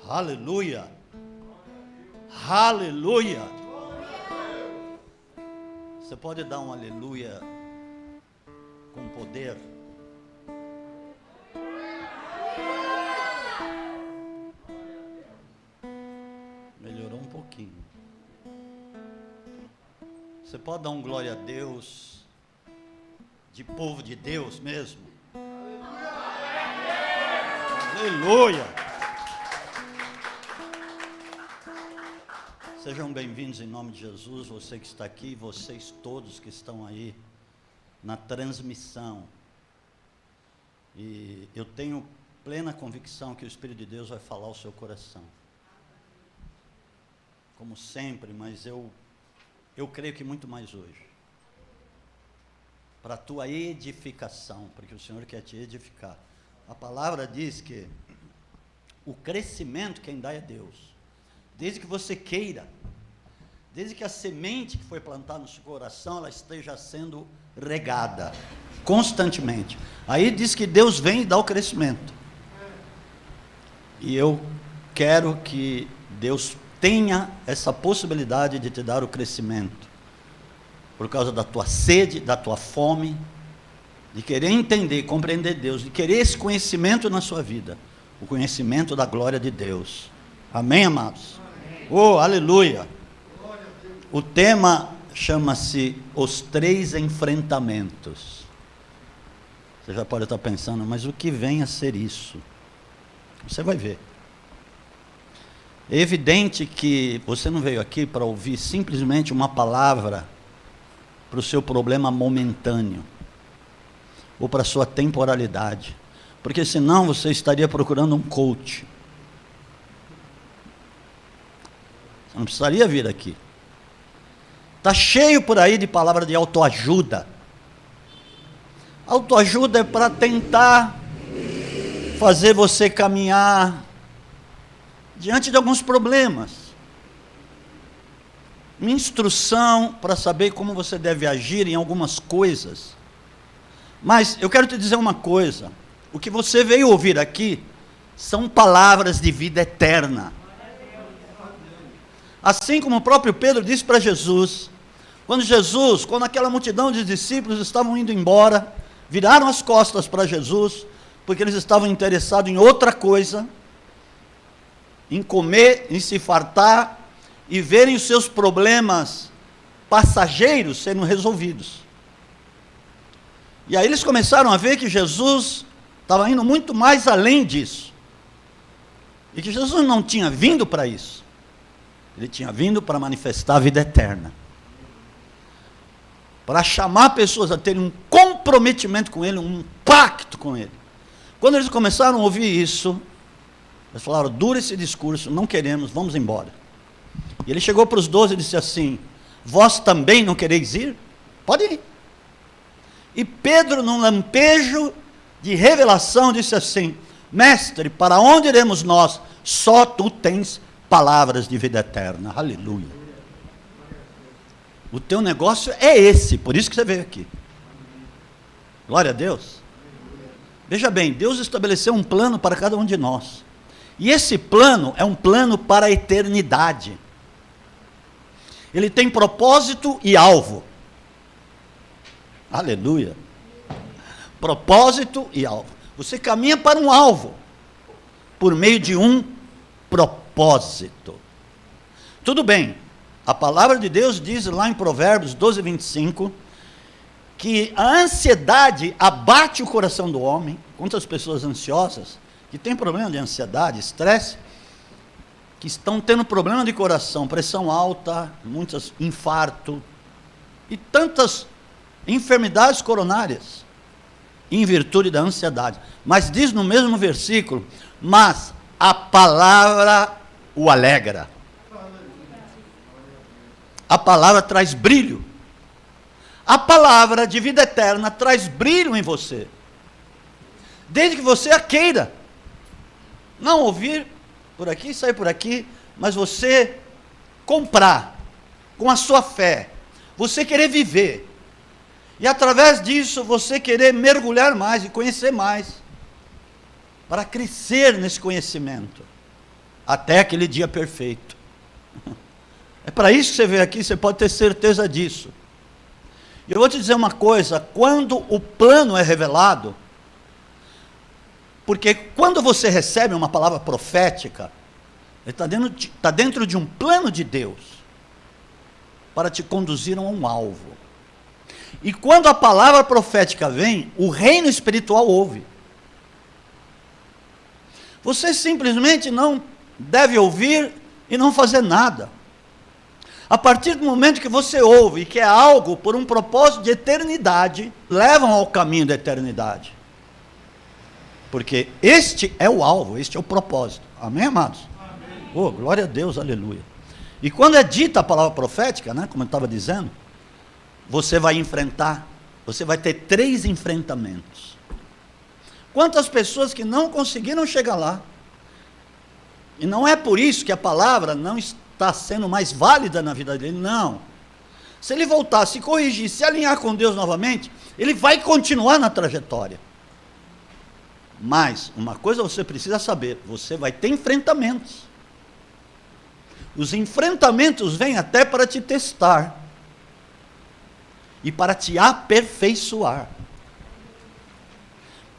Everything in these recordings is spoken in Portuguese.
Aleluia. Aleluia. Você pode dar um aleluia com poder? Melhorou um pouquinho. Você pode dar um glória a Deus, de povo de Deus mesmo? Aleluia! Sejam bem-vindos em nome de Jesus, você que está aqui, vocês todos que estão aí na transmissão. E eu tenho plena convicção que o Espírito de Deus vai falar ao seu coração. Como sempre, mas eu creio que muito mais hoje. Para a tua edificação, porque o Senhor quer te edificar. A palavra diz que o crescimento quem dá é Deus. Desde que você queira, desde que a semente que foi plantada no seu coração, ela esteja sendo regada, constantemente. Aí diz que Deus vem e dá o crescimento. E eu quero que Deus tenha essa possibilidade de te dar o crescimento, por causa da tua sede, da tua fome, de querer entender, compreender Deus, de querer esse conhecimento na sua vida, o conhecimento da glória de Deus. Amém, amados? Amém. Oh, aleluia! O tema chama-se Os Três Enfrentamentos. Você já pode estar pensando, mas o que vem a ser isso? Você vai ver. É evidente que você não veio aqui para ouvir simplesmente uma palavra para o seu problema momentâneo, ou para a sua temporalidade, porque senão você estaria procurando um coach. Você não precisaria vir aqui. Está cheio por aí de palavra de autoajuda. Autoajuda é para tentar fazer você caminhar diante de alguns problemas. Instrução para saber como você deve agir em algumas coisas. Mas eu quero te dizer uma coisa. O que você veio ouvir aqui são palavras de vida eterna. Assim como o próprio Pedro disse para Jesus, quando aquela multidão de discípulos estavam indo embora, viraram as costas para Jesus, porque eles estavam interessados em outra coisa, em comer, em se fartar, e verem os seus problemas passageiros sendo resolvidos. E aí eles começaram a ver que Jesus estava indo muito mais além disso. E que Jesus não tinha vindo para isso. Ele tinha vindo para manifestar a vida eterna. Para chamar pessoas a terem um comprometimento com Ele, um pacto com Ele. Quando eles começaram a ouvir isso, eles falaram, dura esse discurso, não queremos, vamos embora. E ele chegou para os 12 e disse assim, vós também não quereis ir? Pode ir. E Pedro, num lampejo de revelação, disse assim, mestre, para onde iremos nós? Só tu tens palavras de vida eterna. Aleluia. O teu negócio é esse, por isso que você veio aqui. Glória a Deus. Veja bem, Deus estabeleceu um plano para cada um de nós. E esse plano é um plano para a eternidade. Ele tem propósito e alvo. Aleluia. Propósito e alvo. Você caminha para um alvo, por meio de um propósito. Tudo bem, a palavra de Deus diz lá em Provérbios 12:25, que a ansiedade abate o coração do homem. Quantas pessoas ansiosas, que têm problema de ansiedade, estresse, que estão tendo problema de coração, pressão alta, muitos infarto, e tantas enfermidades coronárias, em virtude da ansiedade. Mas diz no mesmo versículo, mas a palavra o alegra. A palavra traz brilho. A palavra de vida eterna traz brilho em você. Desde que você a queira. Não ouvir por aqui, sair por aqui, mas você comprar com a sua fé. Você querer viver. E através disso você querer mergulhar mais e conhecer mais. Para crescer nesse conhecimento. até aquele dia perfeito. É para isso que você veio aqui, você pode ter certeza disso. E eu vou te dizer uma coisa, quando o plano é revelado, porque quando você recebe uma palavra profética, ele está dentro de um plano de Deus, para te conduzir a um alvo. E quando a palavra profética vem, o reino espiritual ouve. Você simplesmente não deve ouvir e não fazer nada. A partir do momento que você ouve que é algo por um propósito de eternidade, levam ao caminho da eternidade. Porque este é o alvo, este é o propósito. Amém, amados? Amém. Oh, glória a Deus, aleluia. E quando é dita a palavra profética, né, como eu estava dizendo, você vai enfrentar, você vai ter 3 enfrentamentos. Quantas pessoas que não conseguiram chegar lá, e não é por isso que a palavra não está sendo mais válida na vida dele, não. Se ele voltar, se corrigir, se alinhar com Deus novamente, ele vai continuar na trajetória. Mas, uma coisa você precisa saber, você vai ter enfrentamentos. Os enfrentamentos vêm até para te testar e para te aperfeiçoar.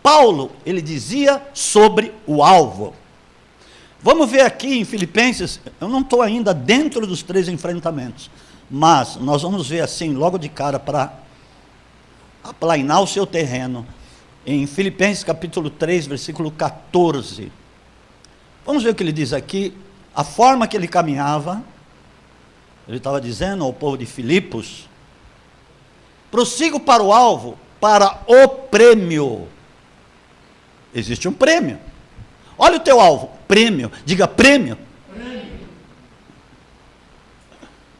Paulo, ele dizia sobre o alvo. Vamos ver aqui em Filipenses, eu não estou ainda dentro dos 3 enfrentamentos, mas nós vamos ver assim, logo de cara, para aplainar o seu terreno, em Filipenses capítulo 3, versículo 14. Vamos ver o que ele diz aqui, a forma que ele caminhava. Ele estava dizendo ao povo de Filipos: prossigo para o alvo, para o prêmio. Existe um prêmio. Olha o teu alvo, prêmio. Diga prêmio. Prêmio.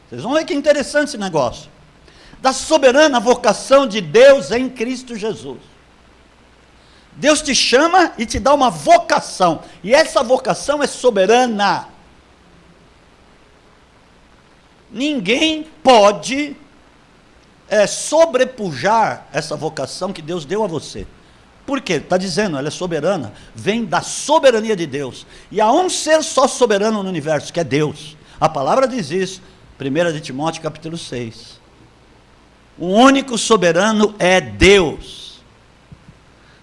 Vocês vão ver que interessante esse negócio. Da soberana vocação de Deus em Cristo Jesus. Deus te chama e te dá uma vocação. E essa vocação é soberana. Ninguém pode sobrepujar essa vocação que Deus deu a você. Por quê? Está dizendo, ela é soberana, vem da soberania de Deus. E há um ser só soberano no universo, que é Deus. A palavra diz isso, 1 de Timóteo capítulo 6. O único soberano é Deus.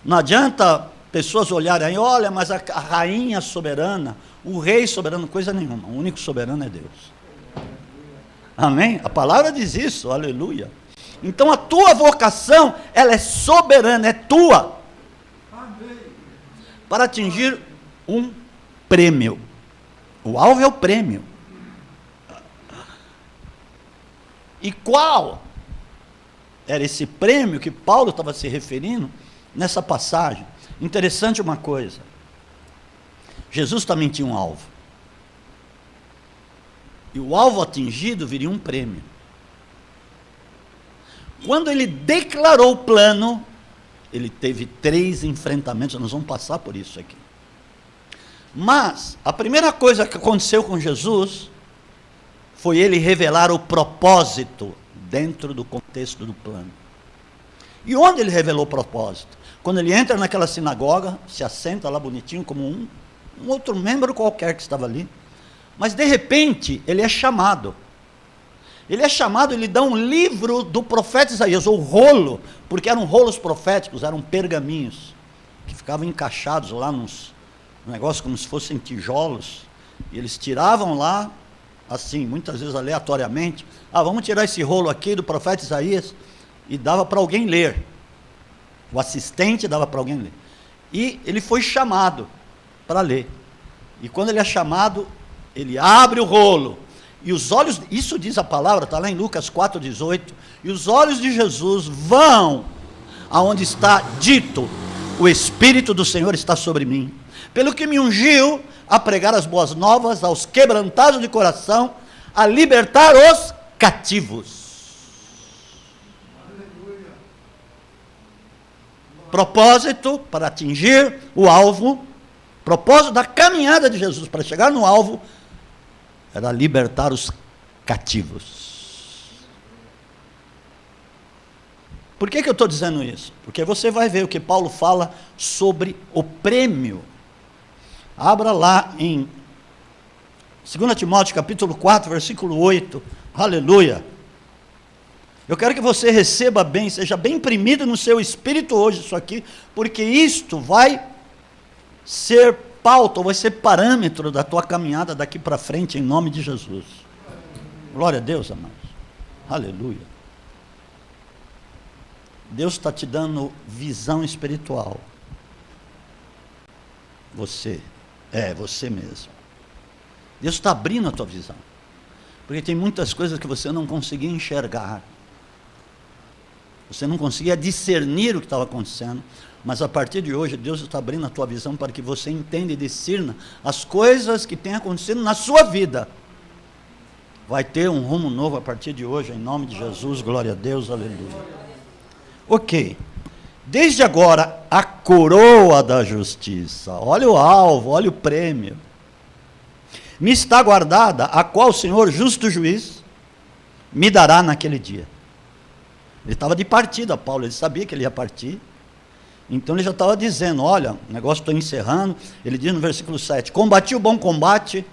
Não adianta pessoas olharem aí, olha, mas a rainha soberana, o rei soberano, coisa nenhuma. O único soberano é Deus. Amém? A palavra diz isso, aleluia. Então a tua vocação, ela é soberana, é tua. Para atingir um prêmio. O alvo é o prêmio. E qual era esse prêmio que Paulo estava se referindo nessa passagem? Interessante uma coisa. Jesus também tinha um alvo. E o alvo atingido viria um prêmio. Quando ele declarou o plano, ele teve 3 enfrentamentos, nós vamos passar por isso aqui. Mas, a primeira coisa que aconteceu com Jesus, foi ele revelar o propósito, dentro do contexto do plano. E onde ele revelou o propósito? Quando ele entra naquela sinagoga, se assenta lá bonitinho, como um outro membro qualquer que estava ali, mas de repente, ele é chamado. Ele é chamado, ele dá um livro do profeta Isaías, ou rolo, porque eram rolos proféticos, eram pergaminhos, que ficavam encaixados lá nos negócios como se fossem tijolos, e eles tiravam lá, assim, muitas vezes aleatoriamente, vamos tirar esse rolo aqui do profeta Isaías, e dava para alguém ler, o assistente dava para alguém ler, e ele foi chamado para ler, e quando ele é chamado, ele abre o rolo, e os olhos, isso diz a palavra, está lá em Lucas 4,18, e os olhos de Jesus vão aonde está dito, o Espírito do Senhor está sobre mim, pelo que me ungiu a pregar as boas novas aos quebrantados de coração, a libertar os cativos. Aleluia. Propósito para atingir o alvo, propósito da caminhada de Jesus para chegar no alvo, era libertar os cativos. Por que eu estou dizendo isso? Porque você vai ver o que Paulo fala sobre o prêmio. Abra lá em 2 Timóteo capítulo 4, versículo 8. Aleluia. Eu quero que você receba bem, seja bem imprimido no seu espírito hoje isso aqui, porque isto vai ser pauta, vai ser parâmetro da tua caminhada daqui para frente, em nome de Jesus. Glória a Deus, amados. Aleluia. Deus está te dando visão espiritual. Você mesmo. Deus está abrindo a tua visão. Porque tem muitas coisas que você não conseguia enxergar. Você não conseguia discernir o que estava acontecendo. Mas a partir de hoje, Deus está abrindo a tua visão para que você entenda e discirna as coisas que têm acontecido na sua vida. Vai ter um rumo novo a partir de hoje, em nome de Jesus, glória a Deus, aleluia. Ok, desde agora, a coroa da justiça, olha o alvo, olha o prêmio, me está guardada, a qual o Senhor, justo juiz, me dará naquele dia. Ele estava de partida, Paulo, ele sabia que ele ia partir, então ele já estava dizendo, olha, o negócio estou encerrando, ele diz no versículo 7, combati o bom combate,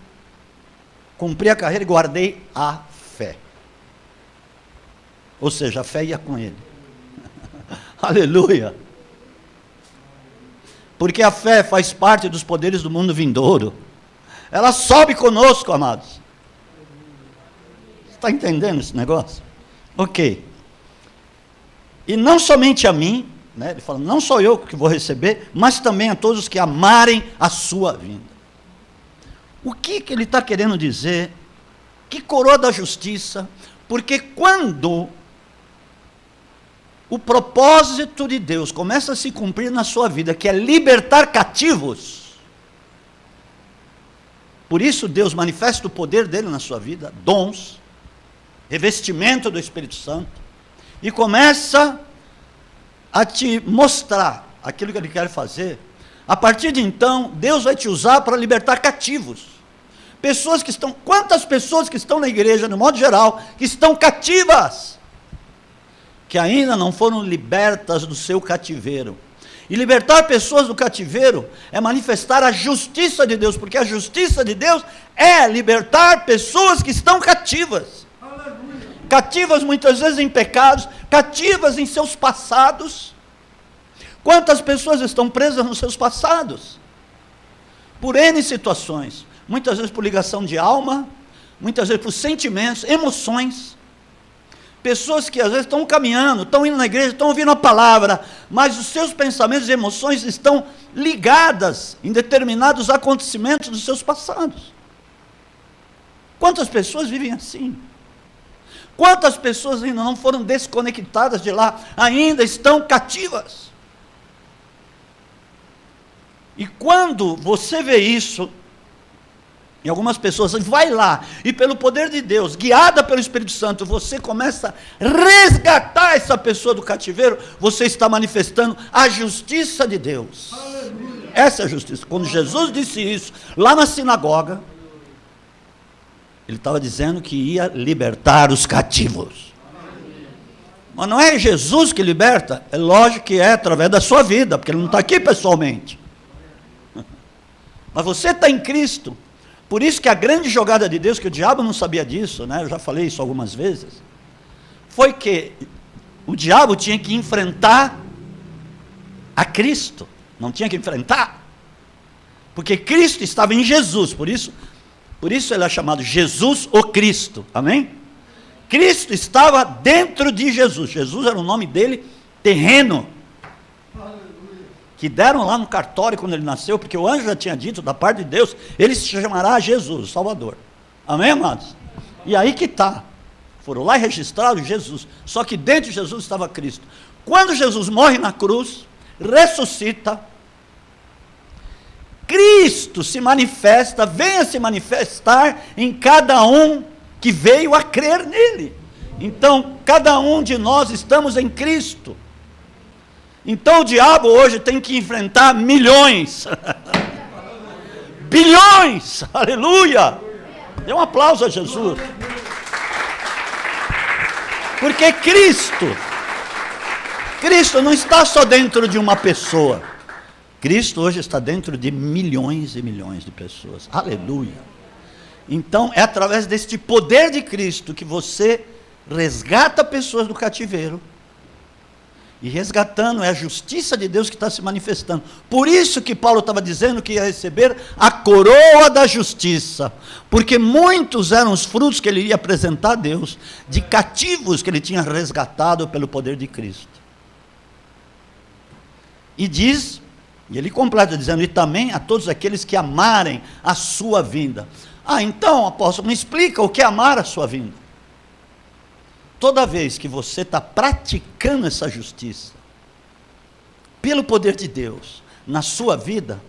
cumpri a carreira e guardei a fé. Ou seja, a fé ia com ele. Aleluia. Porque a fé faz parte dos poderes do mundo vindouro. Ela sobe conosco, amados. Você está entendendo esse negócio? Ok. E não somente a mim, né, ele fala, não só eu que vou receber, mas também a todos os que amarem a sua vinda. O que ele está querendo dizer? Que coroa da justiça? Porque quando o propósito de Deus começa a se cumprir na sua vida, que é libertar cativos, por isso Deus manifesta o poder dele na sua vida, dons, revestimento do Espírito Santo, e começa a te mostrar aquilo que ele quer fazer. A partir de então, Deus vai te usar para libertar cativos. Pessoas que estão, quantas pessoas que estão na igreja, no modo geral, que estão cativas, que ainda não foram libertas do seu cativeiro. E libertar pessoas do cativeiro é manifestar a justiça de Deus, porque a justiça de Deus é libertar pessoas que estão cativas. Aleluia. Cativas muitas vezes em pecados, cativas em seus passados. Quantas pessoas estão presas nos seus passados? Por N situações, muitas vezes por ligação de alma, muitas vezes por sentimentos, emoções. Pessoas que às vezes estão caminhando, estão indo na igreja, estão ouvindo a palavra, mas os seus pensamentos e emoções estão ligadas em determinados acontecimentos dos seus passados. Quantas pessoas vivem assim? Quantas pessoas ainda não foram desconectadas de lá, ainda estão cativas? E quando você vê isso, em algumas pessoas, vai lá, e pelo poder de Deus, guiada pelo Espírito Santo, você começa a resgatar essa pessoa do cativeiro, você está manifestando a justiça de Deus. Aleluia. Essa é a justiça. Quando Jesus disse isso, lá na sinagoga, ele estava dizendo que ia libertar os cativos. Mas não é Jesus que liberta, é lógico que é através da sua vida, porque ele não está aqui pessoalmente. Mas você está em Cristo. Por isso que a grande jogada de Deus, que o diabo não sabia disso, né? Eu já falei isso algumas vezes, foi que o diabo tinha que enfrentar a Cristo, não tinha que enfrentar, porque Cristo estava em Jesus, por isso ele é chamado Jesus o Cristo, amém? Cristo estava dentro de Jesus, Jesus era o nome dele terreno, que deram lá no cartório quando ele nasceu, porque o anjo já tinha dito, da parte de Deus, ele se chamará Jesus, o Salvador. Amém, amados? E aí que está. Foram lá e registraram Jesus. Só que dentro de Jesus estava Cristo. Quando Jesus morre na cruz, ressuscita, Cristo se manifesta, vem a se manifestar em cada um que veio a crer nele. Então, cada um de nós estamos em Cristo. Então o diabo hoje tem que enfrentar milhões, bilhões, aleluia, dê um aplauso a Jesus, porque Cristo não está só dentro de uma pessoa, Cristo hoje está dentro de milhões e milhões de pessoas, aleluia, Então, é através deste poder de Cristo que você resgata pessoas do cativeiro. E resgatando, é a justiça de Deus que está se manifestando. Por isso que Paulo estava dizendo que ia receber a coroa da justiça. Porque muitos eram os frutos que ele ia apresentar a Deus, de cativos que ele tinha resgatado pelo poder de Cristo. E diz, e ele completa dizendo, e também a todos aqueles que amarem a sua vinda. Então, apóstolo, me explica o que é amar a sua vinda. Toda vez que você está praticando essa justiça, pelo poder de Deus, na sua vida,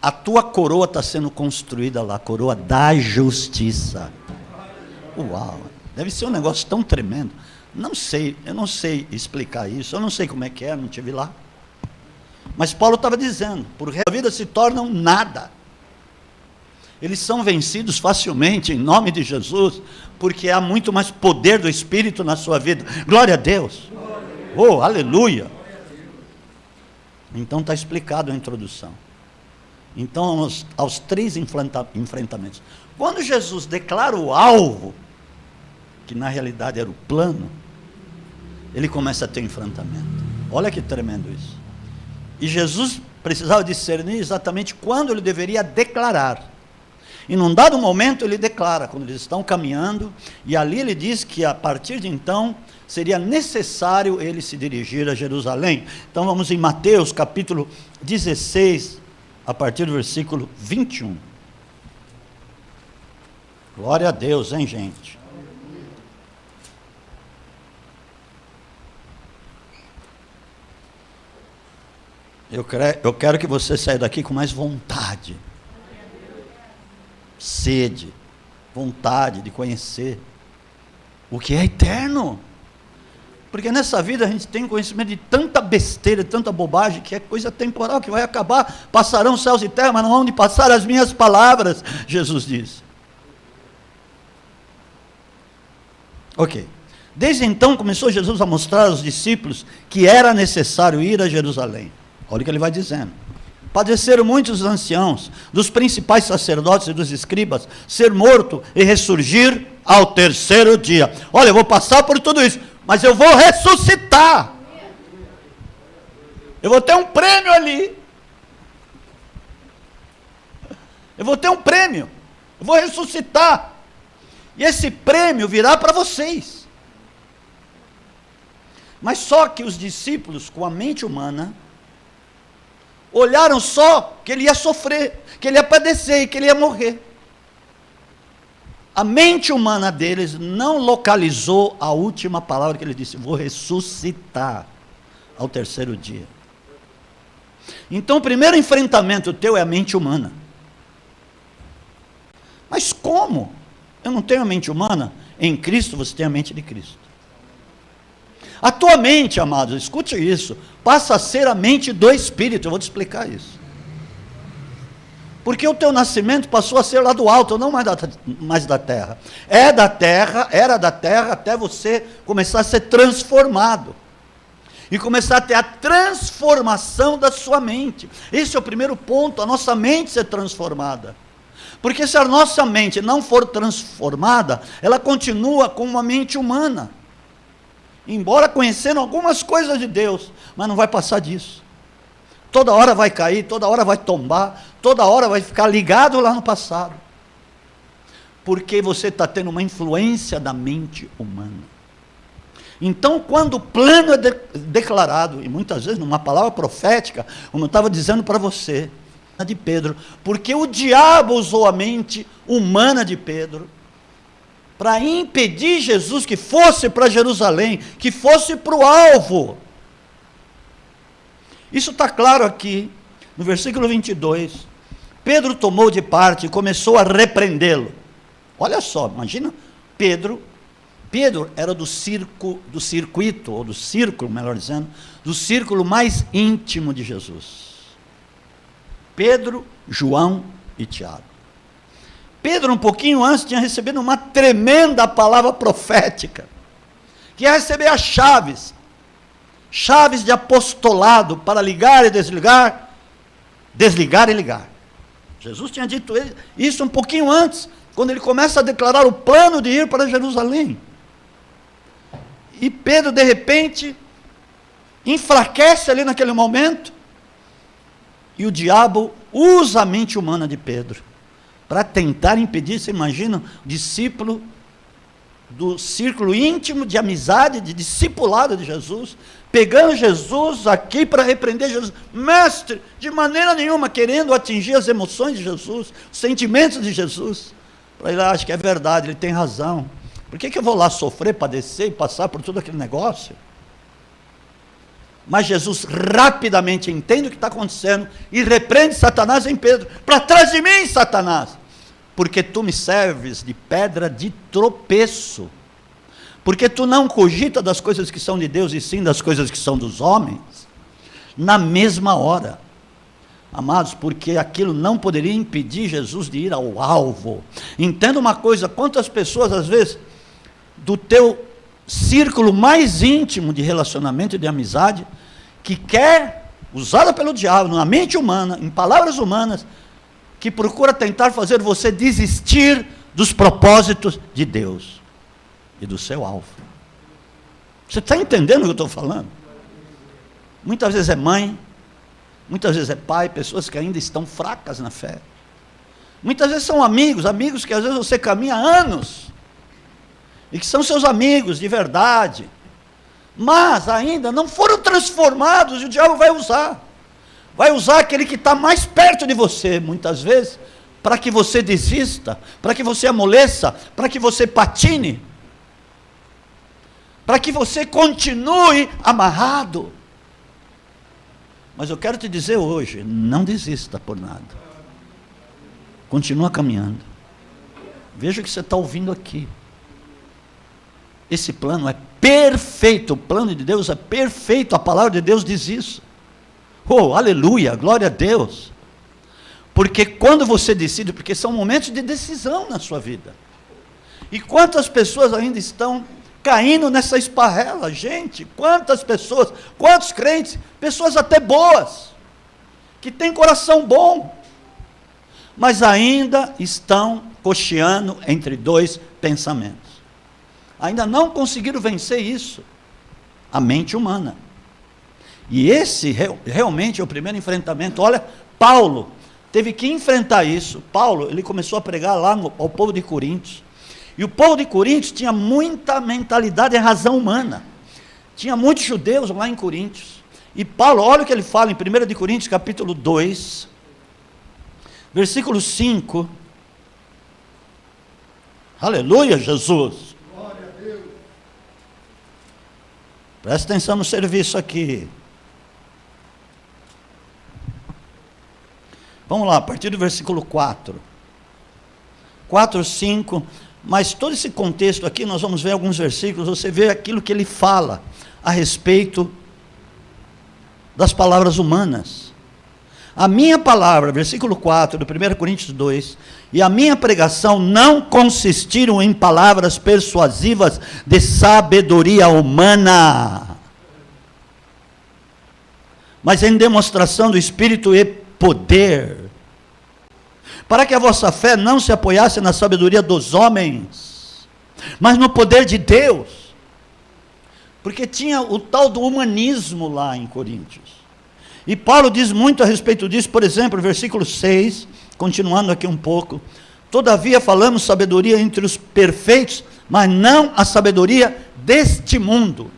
a tua coroa está sendo construída lá, a coroa da justiça. Uau, deve ser um negócio tão tremendo. Não sei, eu não sei explicar isso, eu não sei como é que é, não estive lá. Mas Paulo estava dizendo, por a vida se tornam nada. Eles são vencidos facilmente, em nome de Jesus, porque há muito mais poder do Espírito na sua vida. Glória a Deus. Oh, aleluia. Então está explicado a introdução. Então, aos 3 enfrentamentos. Quando Jesus declara o alvo, que na realidade era o plano, ele começa a ter enfrentamento. Olha que tremendo isso. E Jesus precisava discernir exatamente quando ele deveria declarar. E num dado momento ele declara, quando eles estão caminhando, e ali ele diz que a partir de então, seria necessário ele se dirigir a Jerusalém. Então vamos em Mateus capítulo 16, a partir do versículo 21. Glória a Deus, hein, gente? Eu quero que você saia daqui com mais vontade. Sede, vontade de conhecer o que é eterno. Porque nessa vida a gente tem conhecimento de tanta besteira, de tanta bobagem, que é coisa temporal, que vai acabar, passarão céus e terra, mas não hão de passar as minhas palavras, Jesus disse. Ok. Desde então começou Jesus a mostrar aos discípulos que era necessário ir a Jerusalém. Olha o que ele vai dizendo. Padeceram muitos anciãos, dos principais sacerdotes e dos escribas, ser morto e ressurgir ao 3º dia. Olha, eu vou passar por tudo isso, mas eu vou ressuscitar. Eu vou ter um prêmio ali. Eu vou ter um prêmio. Eu vou ressuscitar. E esse prêmio virá para vocês. Mas só que os discípulos, com a mente humana, olharam só que ele ia sofrer, que ele ia padecer e que ele ia morrer. A mente humana deles não localizou a última palavra que ele disse: vou ressuscitar ao 3º dia. Então o primeiro enfrentamento teu é a mente humana. Mas como? Eu não tenho a mente humana? Em Cristo você tem a mente de Cristo. A tua mente, amados, escute isso, passa a ser a mente do Espírito. Eu vou te explicar isso. Porque o teu nascimento passou a ser lá do alto, não mais da terra. Era da terra, até você começar a ser transformado. E começar a ter a transformação da sua mente. Esse é o primeiro ponto, a nossa mente ser transformada. Porque se a nossa mente não for transformada, ela continua com uma mente humana. Embora conhecendo algumas coisas de Deus, mas não vai passar disso. Toda hora vai cair, toda hora vai tombar, toda hora vai ficar ligado lá no passado. Porque você está tendo uma influência da mente humana. Então, quando o plano é declarado, e muitas vezes numa palavra profética, como eu estava dizendo para você, de Pedro, porque o diabo usou a mente humana de Pedro, para impedir Jesus que fosse para Jerusalém, que fosse para o alvo. Isso está claro aqui, no versículo 22. Pedro tomou de parte e começou a repreendê-lo. Olha só, imagina, Pedro era do circuito, ou do círculo, melhor dizendo, do círculo mais íntimo de Jesus. Pedro, João e Tiago. Pedro, um pouquinho antes, tinha recebido uma tremenda palavra profética, que ia receber as chaves de apostolado, para ligar e desligar e ligar. Jesus tinha dito isso um pouquinho antes, quando ele começa a declarar o plano de ir para Jerusalém. E Pedro, de repente, enfraquece ali naquele momento, e o diabo usa a mente humana de Pedro para tentar impedir. Você imagina, o discípulo do círculo íntimo de amizade, de discipulado de Jesus, pegando Jesus aqui para repreender Jesus, mestre, de maneira nenhuma, querendo atingir as emoções de Jesus, os sentimentos de Jesus, para ele, acho que é verdade, ele tem razão, por que eu vou lá sofrer, padecer e passar por todo aquele negócio? Mas Jesus rapidamente entende o que está acontecendo e repreende Satanás em Pedro: para trás de mim, Satanás, porque tu me serves de pedra de tropeço, porque tu não cogita das coisas que são de Deus, e sim das coisas que são dos homens. Na mesma hora, amados, porque aquilo não poderia impedir Jesus de ir ao alvo. Entenda uma coisa: quantas pessoas, às vezes, do teu círculo mais íntimo de relacionamento e de amizade, que quer, usada pelo diabo, na mente humana, em palavras humanas, que procura tentar fazer você desistir dos propósitos de Deus e do seu alvo. Você está entendendo o que eu estou falando? Muitas vezes é mãe, muitas vezes é pai, pessoas que ainda estão fracas na fé. Muitas vezes são amigos que às vezes você caminha há anos, e que são seus amigos de verdade, mas ainda não foram transformados, e o diabo vai usar aquele que está mais perto de você, muitas vezes, para que você desista, para que você amoleça, para que você patine, para que você continue amarrado. Mas eu quero te dizer hoje, não desista por nada, continua caminhando. Veja o que você está ouvindo aqui. Esse plano é perfeito, o plano de Deus é perfeito, a palavra de Deus diz isso. Oh, aleluia, glória a Deus. Porque quando você decide, porque são momentos de decisão na sua vida, e quantas pessoas ainda estão caindo nessa esparrela, gente, quantas pessoas, quantos crentes, pessoas até boas, que têm coração bom, mas ainda estão cocheando entre dois pensamentos. Ainda não conseguiram vencer isso, a mente humana. E esse realmente é o primeiro enfrentamento. Olha, Paulo teve que enfrentar isso. Paulo, ele começou a pregar lá ao povo de Coríntios, e o povo de Coríntios tinha muita mentalidade e razão humana, tinha muitos judeus lá em Coríntios, e Paulo, olha o que ele fala em 1 de Coríntios capítulo 2, versículo 5, aleluia, Jesus, presta atenção no serviço aqui. Vamos lá, a partir do versículo 4, 5, mas todo esse contexto aqui, nós vamos ver alguns versículos, você vê aquilo que ele fala a respeito das palavras humanas. A minha palavra, versículo 4, do 1 Coríntios 2, e a minha pregação não consistiram em palavras persuasivas de sabedoria humana, mas em demonstração do Espírito e poder, para que a vossa fé não se apoiasse na sabedoria dos homens, mas no poder de Deus, porque tinha o tal do humanismo lá em Coríntios, e Paulo diz muito a respeito disso, por exemplo, versículo 6, continuando aqui um pouco, todavia falamos sabedoria entre os perfeitos, mas não a sabedoria deste mundo,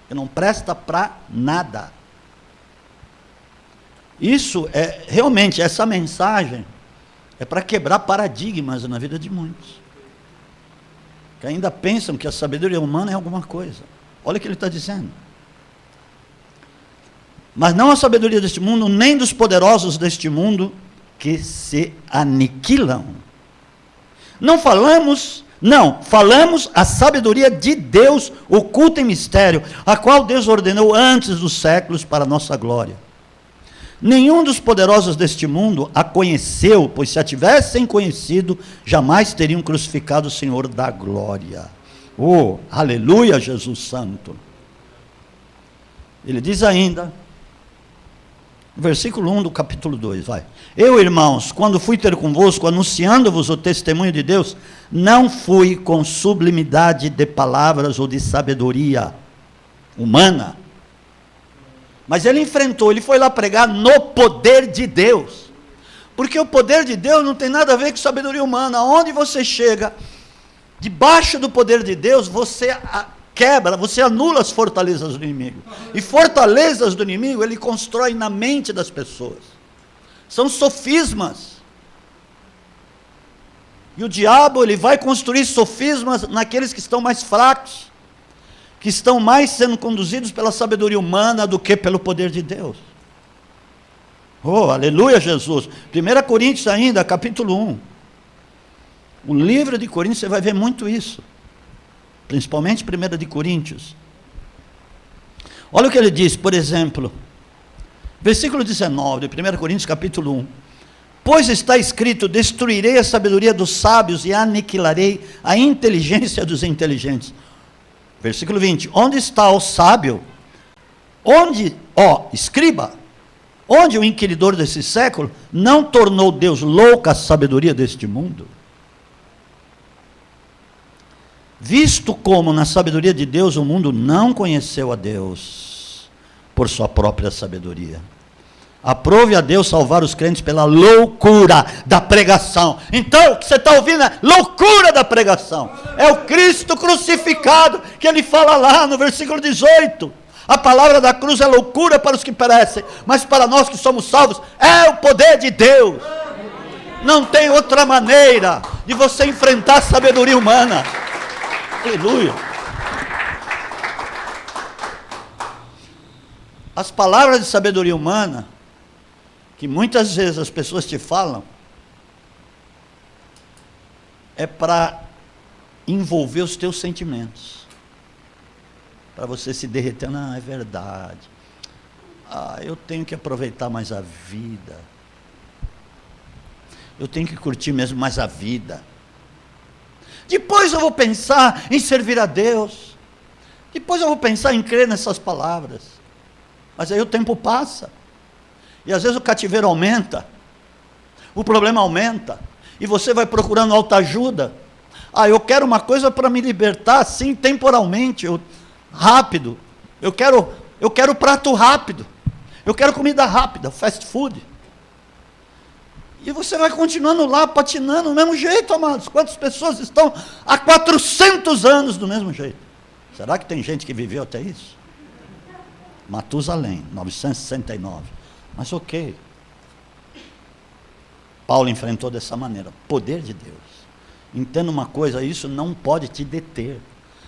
que não presta para nada. Isso é, realmente, essa mensagem é para quebrar paradigmas na vida de muitos, que ainda pensam que a sabedoria humana é alguma coisa. Olha o que ele está dizendo. Mas não a sabedoria deste mundo, nem dos poderosos deste mundo, que se aniquilam. Falamos a sabedoria de Deus, oculta em mistério, a qual Deus ordenou antes dos séculos para a nossa glória. Nenhum dos poderosos deste mundo a conheceu, pois se a tivessem conhecido, jamais teriam crucificado o Senhor da glória. Oh, aleluia, Jesus Santo. Ele diz ainda, Versículo 1 do capítulo 2, vai. Eu, irmãos, quando fui ter convosco, anunciando-vos o testemunho de Deus, não fui com sublimidade de palavras ou de sabedoria humana. Mas ele enfrentou, ele foi lá pregar no poder de Deus. Porque o poder de Deus não tem nada a ver com sabedoria humana. Onde você chega, debaixo do poder de Deus, você quebra, você anula as fortalezas do inimigo. E fortalezas do inimigo, ele constrói na mente das pessoas. São sofismas. E o diabo, ele vai construir sofismas naqueles que estão mais fracos, que estão mais sendo conduzidos pela sabedoria humana do que pelo poder de Deus. Oh, aleluia, Jesus. 1 Coríntios ainda, capítulo 1. O livro de Coríntios, você vai ver muito isso. Principalmente 1 de Coríntios. Olha o que ele diz, por exemplo, versículo 19, de 1 Coríntios capítulo 1. Pois está escrito, destruirei a sabedoria dos sábios e aniquilarei a inteligência dos inteligentes. Versículo 20, onde está o sábio? Onde, escriba, onde o inquiridor desse século não tornou Deus louca a sabedoria deste mundo? Visto como na sabedoria de Deus o mundo não conheceu a Deus por sua própria sabedoria. Aprove a Deus salvar os crentes pela loucura da pregação. Então, o que você está ouvindo é loucura da pregação. É o Cristo crucificado que ele fala lá no versículo 18. A palavra da cruz é loucura para os que perecem, mas para nós que somos salvos, é o poder de Deus. Não tem outra maneira de você enfrentar a sabedoria humana. Aleluia. As palavras de sabedoria humana, que muitas vezes as pessoas te falam, é para envolver os teus sentimentos, para você se derreter. Não, é verdade, eu tenho que aproveitar mais a vida, eu tenho que curtir mesmo mais a vida, depois eu vou pensar em servir a Deus, depois eu vou pensar em crer nessas palavras. Mas aí o tempo passa, e às vezes o cativeiro aumenta, o problema aumenta, e você vai procurando autoajuda. Eu quero uma coisa para me libertar, assim, temporalmente, rápido, eu quero prato rápido, eu quero comida rápida, fast food. E você vai continuando lá, patinando do mesmo jeito, amados. Quantas pessoas estão há 400 anos do mesmo jeito? Será que tem gente que viveu até isso? Matusalém, 969. Mas ok. Paulo enfrentou dessa maneira. Poder de Deus. Entenda uma coisa, isso não pode te deter.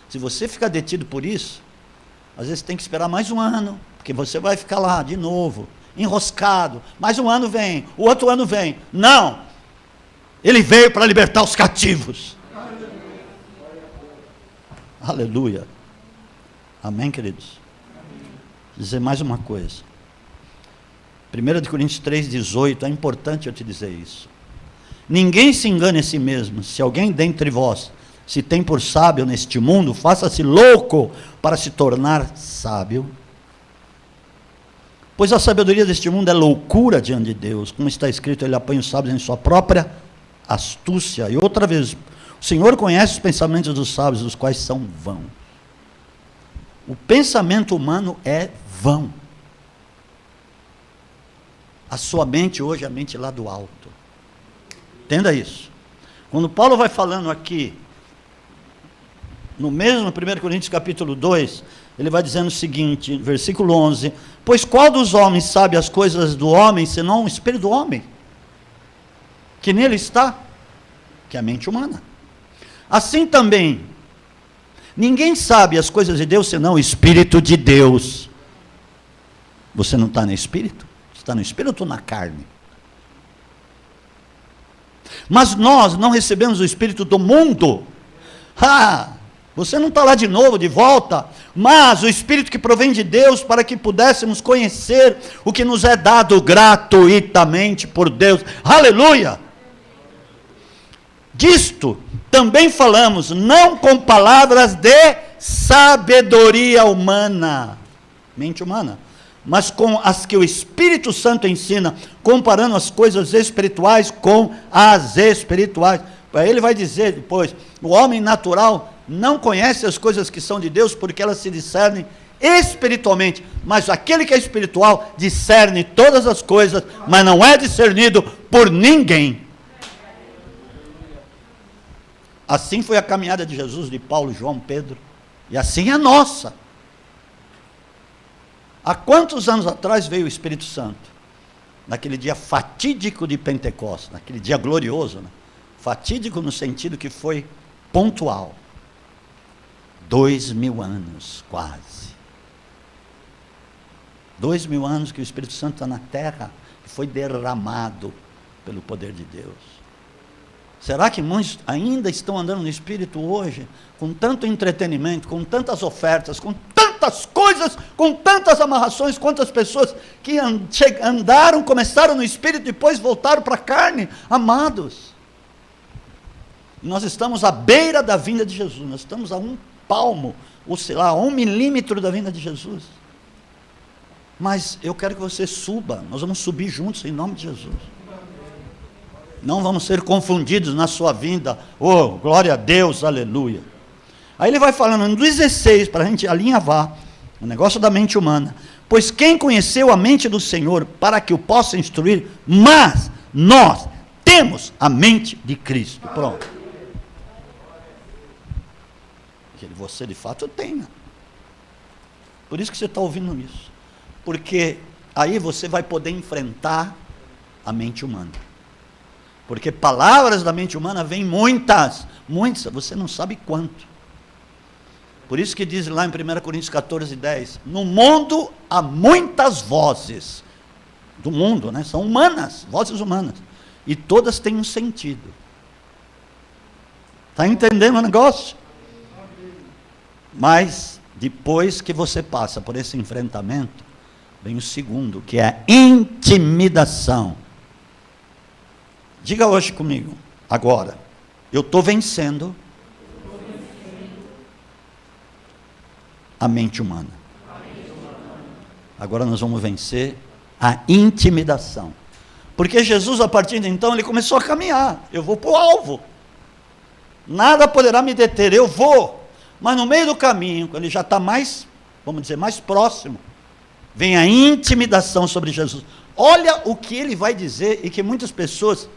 Se você ficar detido por isso, às vezes tem que esperar mais um ano, porque você vai ficar lá de novo, enroscado. Mais um ano vem, o outro ano vem. Não! Ele veio para libertar os cativos. Aleluia. Amém, queridos? Vou dizer mais uma coisa. 1 Coríntios 3,18, é importante eu te dizer isso. Ninguém se engane a si mesmo. Se alguém dentre vós se tem por sábio neste mundo, faça-se louco para se tornar sábio. Pois a sabedoria deste mundo é loucura diante de Deus. Como está escrito, ele apanha os sábios em sua própria astúcia. E outra vez, o Senhor conhece os pensamentos dos sábios, os quais são vãos. O pensamento humano é vão. A sua mente hoje é a mente lá do alto. Entenda isso. Quando Paulo vai falando aqui, no mesmo 1 Coríntios capítulo 2, ele vai dizendo o seguinte, versículo 11, pois qual dos homens sabe as coisas do homem, senão o espírito do homem, que nele está, que é a mente humana. Assim também, ninguém sabe as coisas de Deus, senão o Espírito de Deus. Você não está no Espírito? Você está no Espírito ou na carne? Mas nós não recebemos o Espírito do mundo. Você não está lá de novo, de volta, mas o Espírito que provém de Deus, para que pudéssemos conhecer o que nos é dado gratuitamente por Deus. Aleluia! Disto também falamos, não com palavras de sabedoria humana, mente humana, mas com as que o Espírito Santo ensina, comparando as coisas espirituais com as espirituais. Aí ele vai dizer depois, o homem natural não conhece as coisas que são de Deus, porque elas se discernem espiritualmente, mas aquele que é espiritual discerne todas as coisas, mas não é discernido por ninguém. Assim foi a caminhada de Jesus, de Paulo, João, Pedro, e assim é a nossa. Há quantos anos atrás veio o Espírito Santo? Naquele dia fatídico de Pentecostes, naquele dia glorioso, né? Fatídico no sentido que foi pontual. 2000 anos, quase. 2000 anos que o Espírito Santo está na terra, e foi derramado pelo poder de Deus. Será que muitos ainda estão andando no Espírito hoje, com tanto entretenimento, com tantas ofertas, com tantas coisas, com tantas amarrações, quantas pessoas que andaram, começaram no Espírito, depois voltaram para a carne? Amados, nós estamos à beira da vinda de Jesus, nós estamos a um palmo, ou sei lá, 1 milímetro da vinda de Jesus. Mas eu quero que você suba, nós vamos subir juntos em nome de Jesus. Não vamos ser confundidos na sua vinda. Oh, glória a Deus, aleluia. Aí ele vai falando no 16, para a gente alinhavar o negócio da mente humana. Pois quem conheceu a mente do Senhor para que o possa instruir, mas nós temos a mente de Cristo. Pronto. Você de fato tenha. Por isso que você está ouvindo isso. Porque aí você vai poder enfrentar a mente humana. Porque palavras da mente humana vêm muitas, você não sabe quanto. Por isso que diz lá em 1 Coríntios 14, 10, no mundo há muitas vozes, do mundo, né? São humanas, vozes humanas, e todas têm um sentido. Está entendendo o negócio? Mas, depois que você passa por esse enfrentamento, vem o segundo, que é a intimidação. Diga hoje comigo, agora, eu estou vencendo a mente humana. Agora nós vamos vencer a intimidação. Porque Jesus, a partir de então, ele começou a caminhar. Eu vou para o alvo. Nada poderá me deter, eu vou. Mas no meio do caminho, quando ele já está mais, vamos dizer, mais próximo, vem a intimidação sobre Jesus. Olha o que ele vai dizer, e que muitas pessoas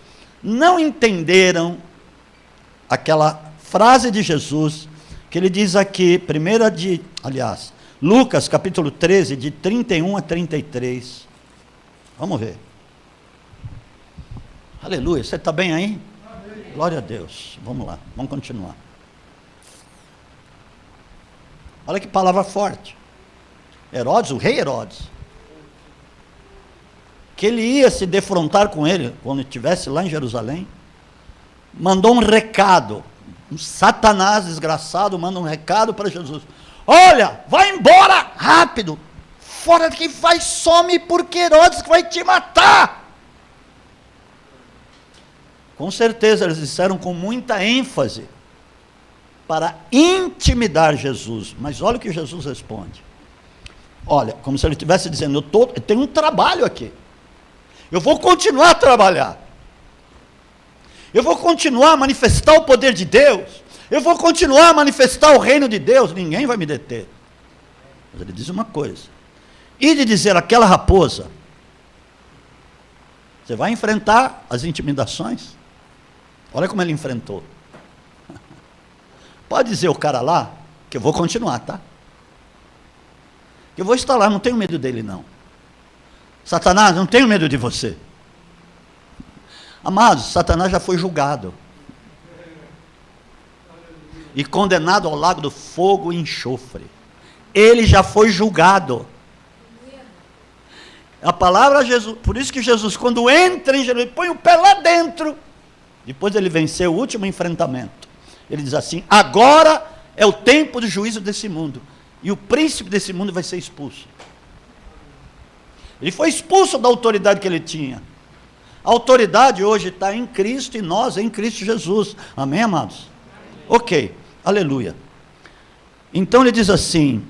não entenderam aquela frase de Jesus, que ele diz aqui, Lucas capítulo 13, de 31 a 33. Vamos ver. Aleluia, você está bem aí? Amém. Glória a Deus. Vamos lá, vamos continuar. Olha que palavra forte. Herodes, o rei Herodes, que ele ia se defrontar com ele, quando estivesse lá em Jerusalém, mandou um recado, um Satanás desgraçado manda um recado para Jesus: olha, vai embora, rápido, fora daqui, vai, some, porque Herodes vai te matar. Com certeza eles disseram com muita ênfase, para intimidar Jesus, mas olha o que Jesus responde. Olha, como se ele estivesse dizendo, eu tenho um trabalho aqui, eu vou continuar a trabalhar, eu vou continuar a manifestar o poder de Deus, eu vou continuar a manifestar o reino de Deus, ninguém vai me deter. Mas ele diz uma coisa: e de dizer àquela raposa, você vai enfrentar as intimidações. Olha como ele enfrentou. Pode dizer o cara lá, que eu vou continuar, tá? Eu vou estar lá, não tenho medo dele não. Satanás, não tenho medo de você. Amados, Satanás já foi julgado e condenado ao lago do fogo e enxofre. Ele já foi julgado. A palavra Jesus, por isso que Jesus, quando entra em Jerusalém, põe o pé lá dentro, depois ele venceu o último enfrentamento. Ele diz assim: agora é o tempo do juízo desse mundo, e o príncipe desse mundo vai ser expulso. Ele foi expulso da autoridade que ele tinha. A autoridade hoje está em Cristo, e nós em Cristo Jesus. Amém, amados? Ok, aleluia. Então ele diz assim: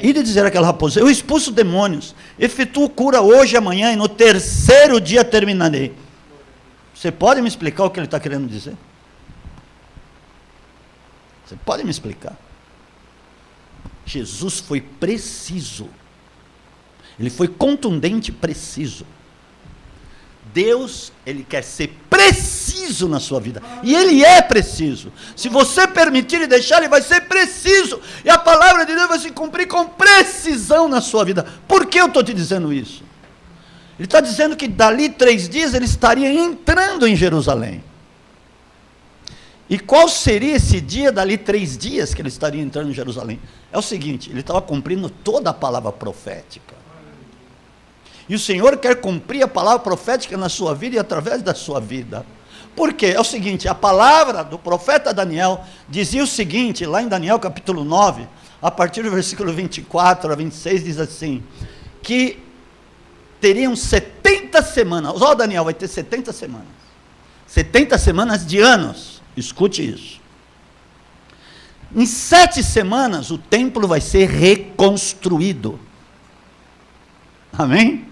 ide dizer àquela raposa, eu expulso demônios, efetuo cura hoje, amanhã, e no terceiro dia terminarei. Você pode me explicar o que ele está querendo dizer? Você pode me explicar? Jesus foi preciso. Ele foi contundente e preciso. Deus, Ele quer ser preciso na sua vida. E Ele é preciso. Se você permitir e deixar, Ele vai ser preciso. E a palavra de Deus vai se cumprir com precisão na sua vida. Por que eu estou te dizendo isso? Ele está dizendo que dali 3 dias Ele estaria entrando em Jerusalém. E qual seria esse dia, dali 3 dias que Ele estaria entrando em Jerusalém? É o seguinte, Ele estava cumprindo toda a palavra profética. E o Senhor quer cumprir a palavra profética na sua vida e através da sua vida. Por quê? É o seguinte, a palavra do profeta Daniel dizia o seguinte, lá em Daniel capítulo 9, a partir do versículo 24 a 26, diz assim, que teriam 70 semanas, ó Daniel, vai ter 70 semanas. 70 semanas de anos, escute isso. Em 7 semanas o templo vai ser reconstruído. Amém?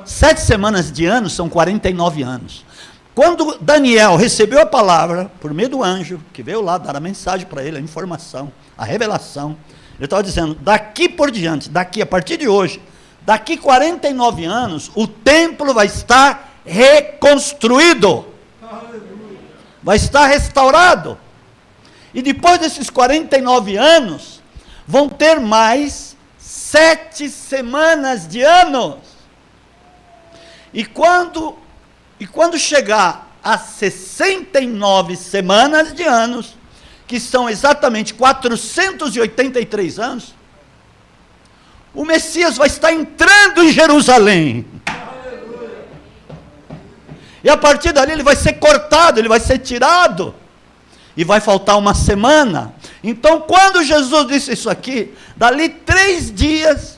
7 semanas de anos são 49 anos. Quando Daniel recebeu a palavra, por meio do anjo, que veio lá dar a mensagem para ele, a informação, a revelação, ele estava dizendo, daqui por diante, a partir de hoje, daqui 49 anos, o templo vai estar reconstruído. Vai estar restaurado. E depois desses 49 anos, vão ter mais 7 semanas de anos. E quando chegar a 69 semanas de anos, que são exatamente 483 anos, o Messias vai estar entrando em Jerusalém. E a partir dali ele vai ser cortado, ele vai ser tirado. E vai faltar uma semana. Então, quando Jesus disse isso aqui, dali 3 dias,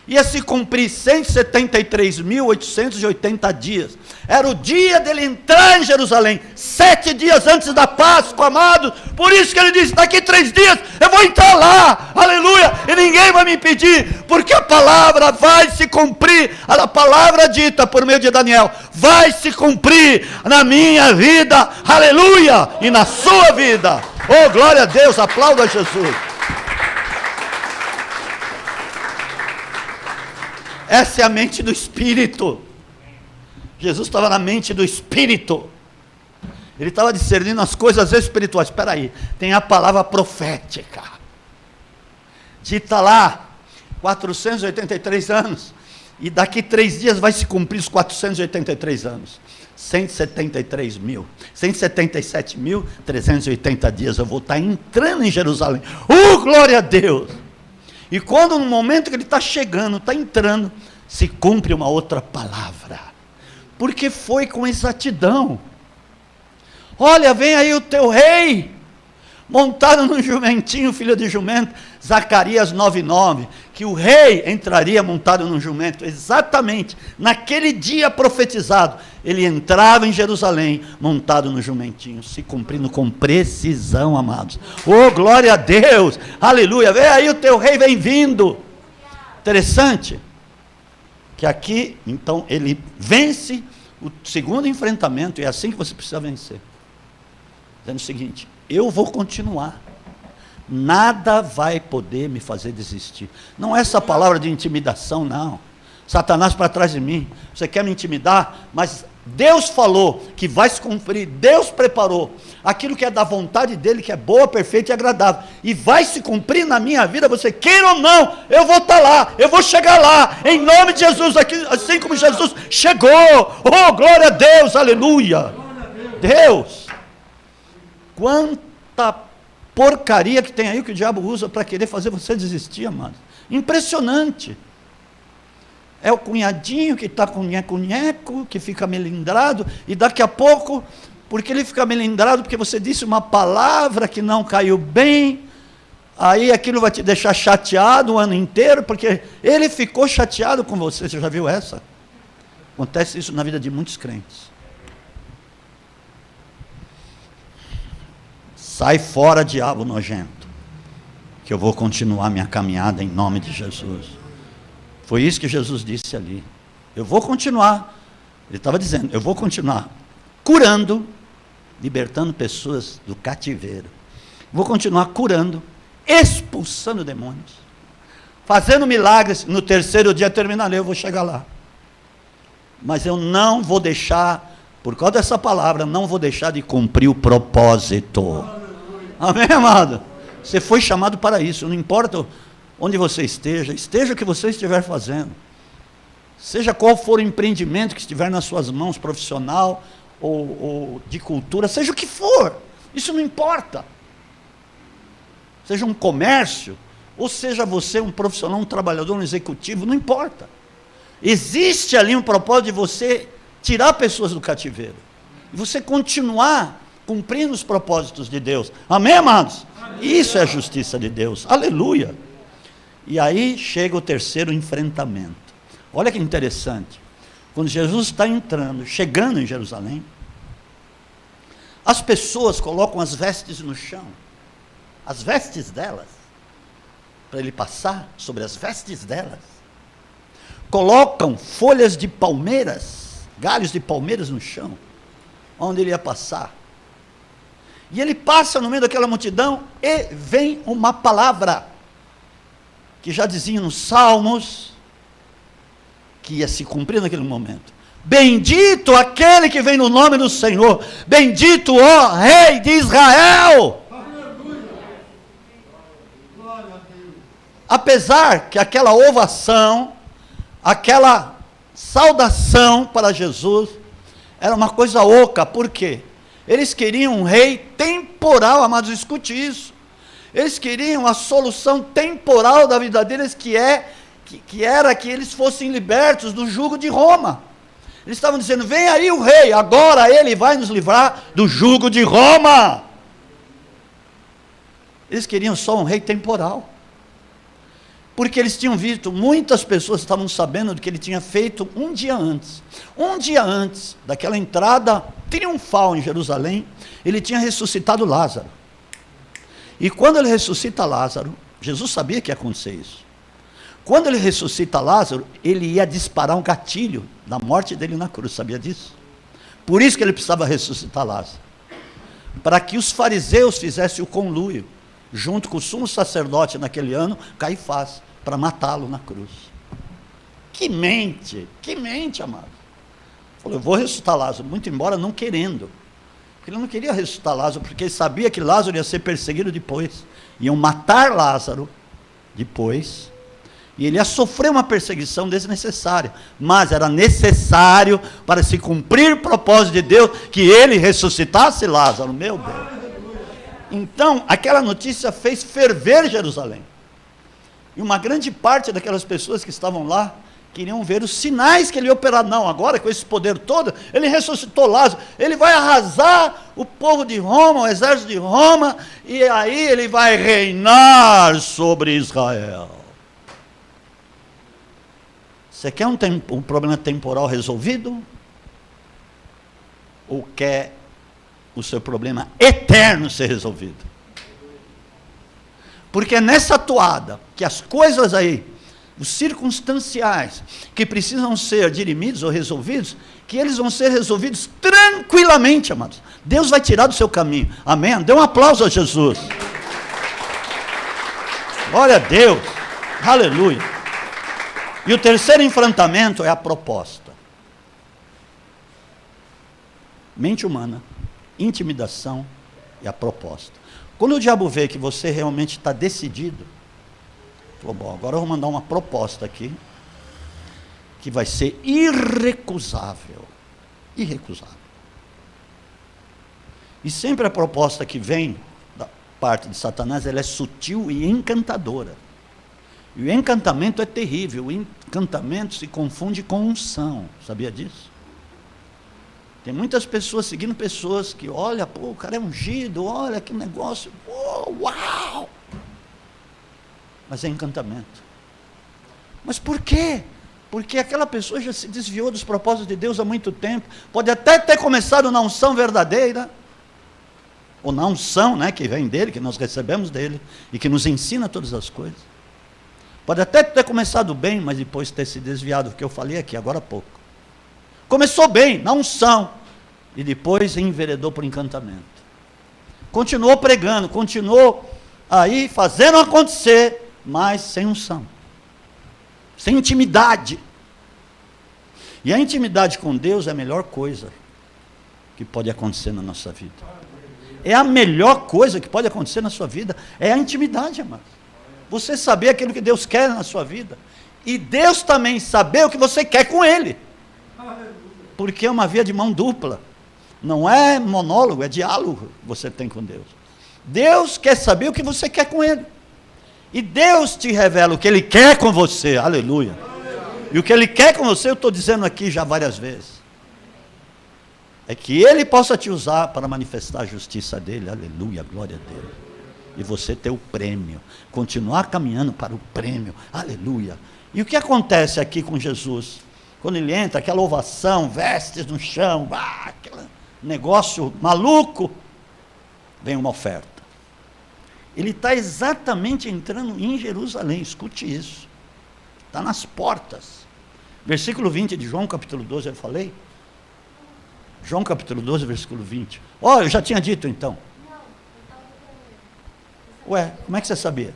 ia se cumprir 173.880 dias. Era o dia dele entrar em Jerusalém, 7 dias antes da Páscoa, amados. Por isso que ele disse, daqui 3 dias eu vou entrar lá, aleluia, e ninguém vai me impedir, porque a palavra vai se cumprir, a palavra dita por meio de Daniel, vai se cumprir na minha vida, aleluia, e na sua vida. Oh, glória a Deus, aplauda Jesus. Essa é a mente do Espírito. Jesus estava na mente do Espírito. Ele estava discernindo as coisas espirituais. Espera aí, tem a palavra profética. Dita lá, 483 anos. E daqui 3 dias vai se cumprir os 483 anos. 177.380 dias eu vou estar entrando em Jerusalém. Glória a Deus! E quando no momento que ele está chegando, está entrando, se cumpre uma outra palavra. Porque foi com exatidão. Olha, vem aí o teu rei, montado num jumentinho, filho de jumento. Zacarias 9:9, que o rei entraria montado num jumento. Exatamente, naquele dia profetizado, ele entrava em Jerusalém, montado no jumentinho, se cumprindo com precisão, amados. Oh, glória a Deus, aleluia, vem aí o teu rei, vem vindo. Interessante, que aqui, então, ele vence o segundo enfrentamento, e é assim que você precisa vencer. Dizendo o seguinte, eu vou continuar. Nada vai poder me fazer desistir. Não é essa palavra de intimidação, não. Satanás para trás de mim. Você quer me intimidar? Mas Deus falou que vai se cumprir. Deus preparou aquilo que é da vontade dele, que é boa, perfeita e agradável. E vai se cumprir na minha vida, você queira ou não. Eu vou estar lá, eu vou chegar lá. Em nome de Jesus, assim como Jesus chegou. Oh, glória a Deus, aleluia. Deus, quanta porcaria que tem aí que o diabo usa para querer fazer você desistir, amado. Impressionante. É o cunhadinho que está com nheco-nheco, que fica melindrado, e daqui a pouco, porque ele fica melindrado, porque você disse uma palavra que não caiu bem, aí aquilo vai te deixar chateado o ano inteiro, porque ele ficou chateado com você. Você já viu essa? Acontece isso na vida de muitos crentes. Sai fora, diabo nojento. que eu vou continuar minha caminhada em nome de Jesus. Foi isso que Jesus disse ali. Eu vou continuar. Ele estava dizendo, eu vou continuar curando, libertando pessoas do cativeiro. Vou continuar curando, expulsando demônios, fazendo milagres. No terceiro dia terminarei, eu vou chegar lá. Mas eu não vou deixar, por causa dessa palavra, não vou deixar de cumprir o propósito. Amém, amado? Você foi chamado para isso, não importa onde você esteja o que você estiver fazendo. Seja qual for o empreendimento que estiver nas suas mãos, profissional ou de cultura, seja o que for, isso não importa. Seja um comércio, ou seja você um profissional, um trabalhador, um executivo, não importa. Existe ali um propósito de você tirar pessoas do cativeiro. E você continuar cumprindo os propósitos de Deus. Amém, amados? Amém. Isso é a justiça de Deus. Aleluia. E aí chega o terceiro enfrentamento. Olha que interessante. Quando Jesus está chegando em Jerusalém, as pessoas colocam as vestes no chão. As vestes delas. Para ele passar sobre as vestes delas. Colocam folhas de palmeiras, galhos de palmeiras no chão, onde ele ia passar. E ele passa no meio daquela multidão e vem uma palavra, que já dizia nos Salmos, que ia se cumprir naquele momento. Bendito aquele que vem no nome do Senhor, bendito o Rei de Israel. Apesar que aquela ovação, aquela saudação para Jesus era uma coisa oca. Por quê? Eles queriam um rei temporal, amados, escute isso. Eles queriam a solução temporal da vida deles, que era que eles fossem libertos do jugo de Roma. Eles estavam dizendo, vem aí o rei, agora ele vai nos livrar do jugo de Roma. Eles queriam só um rei temporal. Porque eles tinham visto, muitas pessoas estavam sabendo do que ele tinha feito um dia antes. Um dia antes daquela entrada triunfal em Jerusalém, ele tinha ressuscitado Lázaro. E quando ele ressuscita Lázaro, Jesus sabia que ia acontecer isso. Quando ele ressuscita Lázaro, ele ia disparar um gatilho da morte dele na cruz, sabia disso? Por isso que ele precisava ressuscitar Lázaro. Para que os fariseus fizessem o conluio, junto com o sumo sacerdote naquele ano, Caifás, para matá-lo na cruz. Que mente, amado. Falou, eu vou ressuscitar Lázaro, muito embora não querendo. Porque ele não queria ressuscitar Lázaro, porque ele sabia que Lázaro ia ser perseguido depois. Iam matar Lázaro depois, e ele ia sofrer uma perseguição desnecessária. Mas era necessário para se cumprir o propósito de Deus, que ele ressuscitasse Lázaro, meu Deus. Então, aquela notícia fez ferver Jerusalém. E uma grande parte daquelas pessoas que estavam lá queriam ver os sinais que ele ia operar. Não, agora com esse poder todo, ele ressuscitou Lázaro, ele vai arrasar o povo de Roma, o exército de Roma, e aí ele vai reinar sobre Israel. Você quer um problema temporal resolvido? Ou quer o seu problema eterno ser resolvido? Porque é nessa toada que as coisas aí, os circunstanciais, que precisam ser dirimidos ou resolvidos, que eles vão ser resolvidos tranquilamente, amados. Deus vai tirar do seu caminho. Amém? Dê um aplauso a Jesus. Glória a Deus. Aleluia. E o terceiro enfrentamento é a proposta. Mente humana, intimidação e a proposta. Quando o diabo vê que você realmente está decidido, falou, bom, agora eu vou mandar uma proposta aqui, que vai ser irrecusável. Irrecusável. E sempre a proposta que vem da parte de Satanás, ela é sutil e encantadora. E o encantamento é terrível. O encantamento se confunde com unção. Sabia disso? Tem muitas pessoas seguindo pessoas que, olha, pô, o cara é ungido, olha que negócio, uau! Mas é encantamento. Mas por quê? Porque aquela pessoa já se desviou dos propósitos de Deus há muito tempo, pode até ter começado na unção verdadeira, ou na unção, né, que vem dele, que nós recebemos dele, e que nos ensina todas as coisas. Pode até ter começado bem, mas depois ter se desviado, do que eu falei aqui agora há pouco. Começou bem, na unção, e depois enveredou por encantamento. Continuou pregando, continuou aí fazendo acontecer, mas sem unção, sem intimidade. E a intimidade com Deus é a melhor coisa que pode acontecer na nossa vida. É a melhor coisa que pode acontecer na sua vida, é a intimidade, amado. Você saber aquilo que Deus quer na sua vida, e Deus também saber o que você quer com Ele, porque é uma via de mão dupla, não é monólogo, é diálogo que você tem com Deus. Deus quer saber o que você quer com Ele, e Deus te revela o que Ele quer com você, aleluia. E o que Ele quer com você, eu estou dizendo aqui já várias vezes, é que Ele possa te usar para manifestar a justiça dEle, aleluia, glória a Deus. E você ter o prêmio, continuar caminhando para o prêmio, aleluia. E o que acontece aqui com Jesus? Quando ele entra, aquela ovação, vestes no chão, aquele negócio maluco, vem uma oferta. Ele está exatamente entrando em Jerusalém, escute isso, está nas portas. Versículo 20 de João, capítulo 12, eu falei? João capítulo 12, versículo 20. Eu já tinha dito então. Ué, como é que você sabia?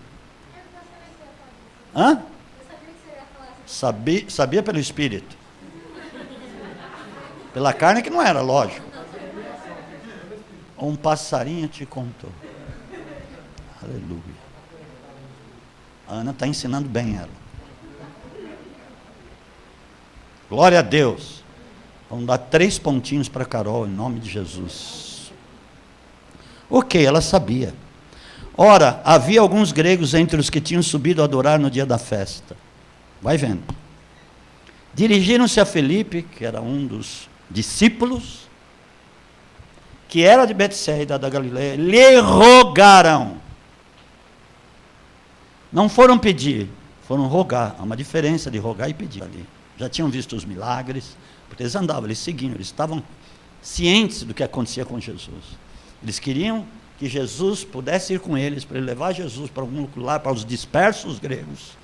Hã? Sabia pelo Espírito. Pela carne que não era, lógico. Um passarinho te contou. Aleluia. A Ana está ensinando bem ela. Glória a Deus. Vamos dar 3 pontinhos para Carol, em nome de Jesus. Ok, ela sabia. Ora, havia alguns gregos entre os que tinham subido a adorar no dia da festa. Vai vendo. Dirigiram-se a Felipe, que era um dos discípulos, que era de Betsaida da Galileia, lhe rogaram. Não foram pedir, foram rogar. Há uma diferença de rogar e pedir ali. Já tinham visto os milagres, porque eles andavam, eles seguiam, eles estavam cientes do que acontecia com Jesus. Eles queriam que Jesus pudesse ir com eles, para ele levar Jesus para algum lugar, para os dispersos gregos,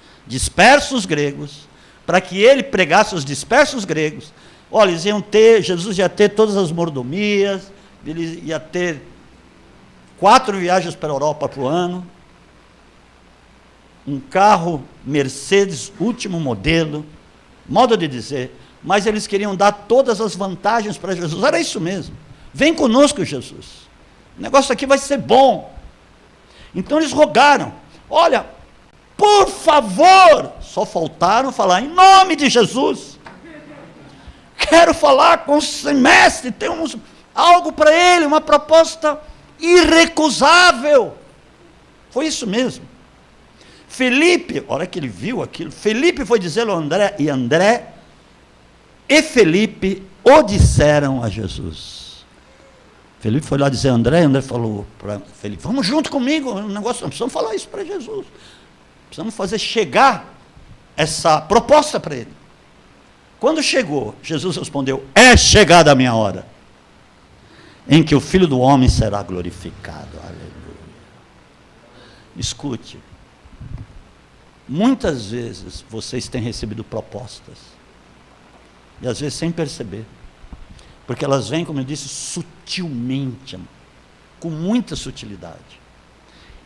para que ele pregasse os dispersos gregos. Olha, eles iam ter, Jesus ia ter todas as mordomias, ele ia ter 4 viagens para a Europa por ano, um carro Mercedes, último modelo, modo de dizer, mas eles queriam dar todas as vantagens para Jesus. Era isso mesmo. Vem conosco, Jesus. O negócio aqui vai ser bom. Então eles rogaram. Olha, por favor, só faltaram falar em nome de Jesus. Quero falar com o mestre, temos algo para ele, uma proposta irrecusável. Foi isso mesmo. Felipe, a hora que ele viu aquilo, Felipe foi dizer ao André, e André e Felipe o disseram a Jesus. Felipe foi lá dizer a André, e André falou para Felipe, vamos junto comigo, um negócio, não precisamos falar isso para Jesus. Precisamos fazer chegar essa proposta para ele. Quando chegou, Jesus respondeu, é chegada a minha hora, em que o Filho do Homem será glorificado. Aleluia. Escute, muitas vezes vocês têm recebido propostas, e às vezes sem perceber, porque elas vêm, como eu disse, sutilmente, com muita sutilidade,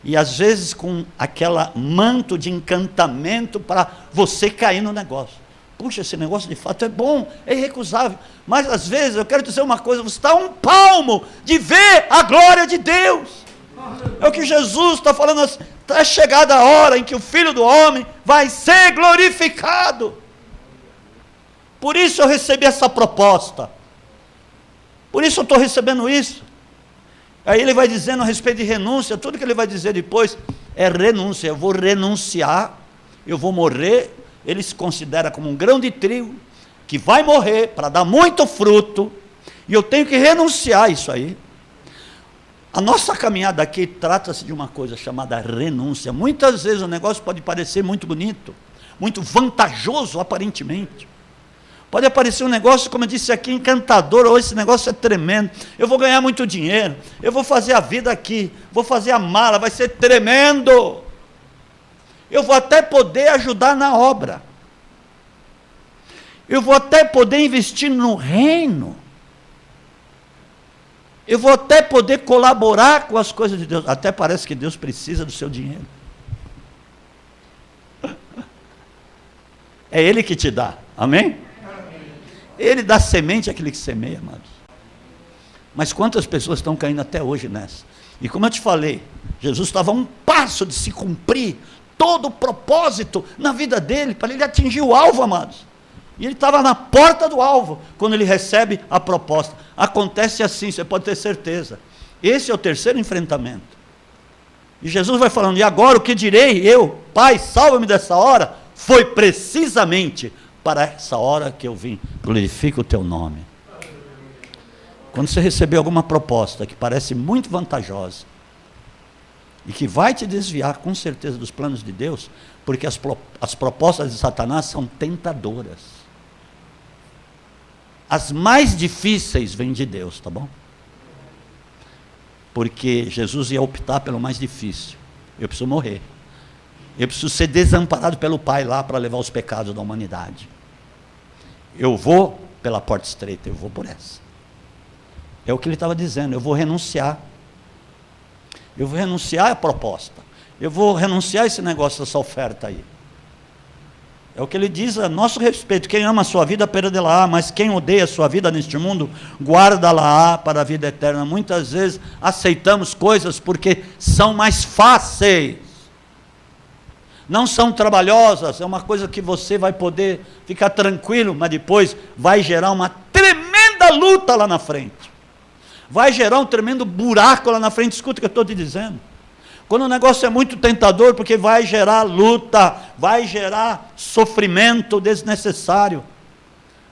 e às vezes com aquela manto de encantamento para você cair no negócio. Puxa, esse negócio de fato é bom, é irrecusável, mas às vezes, eu quero dizer uma coisa, você está a um palmo de ver a glória de Deus. É o que Jesus está falando, está chegada a hora em que o Filho do Homem vai ser glorificado. Por isso eu recebi essa proposta, por isso eu estou recebendo isso. Aí ele vai dizendo a respeito de renúncia, tudo que ele vai dizer depois é renúncia. Eu vou renunciar, eu vou morrer. Ele se considera como um grão de trigo, que vai morrer para dar muito fruto, e eu tenho que renunciar a isso aí. A nossa caminhada aqui trata-se de uma coisa chamada renúncia. Muitas vezes o negócio pode parecer muito bonito, muito vantajoso aparentemente. Pode aparecer um negócio, como eu disse aqui, encantador, ou esse negócio é tremendo, eu vou ganhar muito dinheiro, eu vou fazer a vida aqui, vou fazer a mala, vai ser tremendo. Eu vou até poder ajudar na obra. Eu vou até poder investir no reino. Eu vou até poder colaborar com as coisas de Deus. Até parece que Deus precisa do seu dinheiro. É Ele que te dá, amém? Ele dá semente àquele que semeia, amados. Mas quantas pessoas estão caindo até hoje nessa? E como eu te falei, Jesus estava a um passo de se cumprir todo o propósito na vida dele, para ele atingir o alvo, amados. E ele estava na porta do alvo, quando ele recebe a proposta. Acontece assim, você pode ter certeza. Esse é o terceiro enfrentamento. E Jesus vai falando, e agora o que direi eu? Pai, salva-me dessa hora. Foi precisamente para essa hora que eu vim. Glorifica o teu nome. Quando você receber alguma proposta que parece muito vantajosa, e que vai te desviar com certeza dos planos de Deus, porque as propostas de Satanás são tentadoras. As mais difíceis vêm de Deus, tá bom? Porque Jesus ia optar pelo mais difícil. Eu preciso morrer. Eu preciso ser desamparado pelo Pai lá para levar os pecados da humanidade. Eu vou pela porta estreita, eu vou por essa. É o que ele estava dizendo, eu vou renunciar. Eu vou renunciar à proposta. Eu vou renunciar a esse negócio, essa oferta aí. É o que ele diz a nosso respeito. Quem ama a sua vida, perde-la-á, mas quem odeia a sua vida neste mundo, guarda-la-á para a vida eterna. Muitas vezes aceitamos coisas porque são mais fáceis. Não são trabalhosas, é uma coisa que você vai poder ficar tranquilo, mas depois vai gerar uma tremenda luta lá na frente. Vai gerar um tremendo buraco lá na frente. Escuta o que eu estou te dizendo. Quando o negócio é muito tentador, porque vai gerar luta, vai gerar sofrimento desnecessário,